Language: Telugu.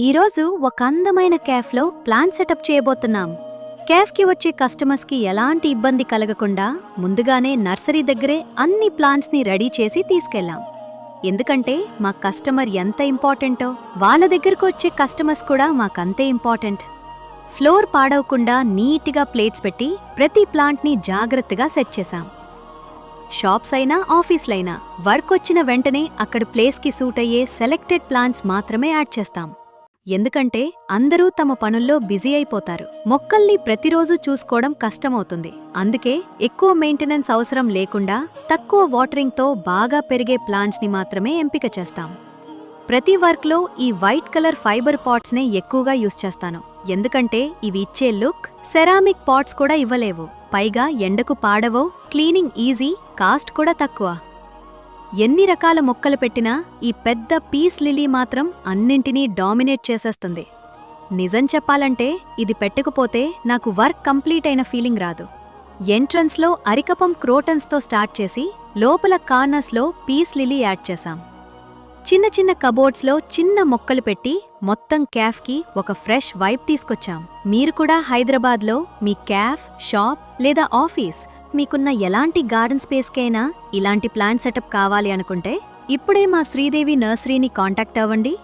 ఈరోజు ఒక అందమైన క్యాఫ్లో ప్లాన్ సెటప్ చేయబోతున్నాం. క్యాఫ్కి వచ్చే కస్టమర్స్కి ఎలాంటి ఇబ్బంది కలగకుండా ముందుగానే నర్సరీ దగ్గరే అన్ని ప్లాంట్స్ని రెడీ చేసి తీసుకెళ్లాం. ఎందుకంటే మా కస్టమర్ ఎంత ఇంపార్టెంటో వాళ్ళ దగ్గరకు వచ్చే కస్టమర్స్ కూడా మాకంతే ఇంపార్టెంట్. ఫ్లోర్ పాడవకుండా నీట్గా ప్లేట్స్ పెట్టి ప్రతి ప్లాంట్ని జాగ్రత్తగా సెట్ చేశాం. షాప్స్ అయినా ఆఫీస్లైనా వర్క్ వచ్చిన వెంటనే అక్కడ ప్లేస్కి సూట్ అయ్యే సెలెక్టెడ్ ప్లాంట్స్ మాత్రమే యాడ్ చేస్తాం. ఎందుకంటే అందరూ తమ పనుల్లో బిజీ అయిపోతారు. మొక్కల్ని ప్రతిరోజు చూసుకోవడం కష్టమవుతుంది. అందుకే ఎక్కువ మెయింటెనెన్స్ అవసరం లేకుండా తక్కువ వాటరింగ్తో బాగా పెరిగే ప్లాంట్స్ని మాత్రమే ఎంపిక చేస్తాం. ప్రతి వర్క్లో ఈ వైట్ కలర్ ఫైబర్ పాట్స్నే ఎక్కువగా యూస్ చేస్తాను. ఎందుకంటే ఇవి ఇచ్చే లుక్ సెరామిక్ పాట్స్ కూడా ఇవ్వలేవు. పైగా ఎండకు పాడవో, క్లీనింగ్ ఈజీ, కాస్ట్ కూడా తక్కువ. ఎన్ని రకాల మొక్కలు పెట్టినా ఈ పెద్ద పీస్ లిలీ మాత్రం అన్నింటినీ డామినేట్ చేసేస్తుంది. నిజం చెప్పాలంటే ఇది పెట్టకపోతే నాకు వర్క్ కంప్లీట్ అయిన ఫీలింగ్ రాదు. ఎంట్రన్స్లో అరికపం క్రోటన్స్తో స్టార్ట్ చేసి లోపల కార్నర్స్లో పీస్ లిలీ యాడ్ చేశాం. చిన్న చిన్న కబోర్డ్స్లో చిన్న మొక్కలు పెట్టి మొత్తం క్యాఫ్కి ఒక ఫ్రెష్ వైబ్ తీసుకొచ్చాం. మీరు కూడా హైదరాబాద్లో మీ క్యాఫ్, షాప్ లేదా ఆఫీస్ మీకున్న ఎలాంటి గార్డెన్ స్పేస్కైనా ఇలాంటి ప్లాంట్ సెటప్ కావాలి అనుకుంటే ఇప్పుడే మా శ్రీదేవి నర్సరీని కాంటాక్ట్ అవ్వండి.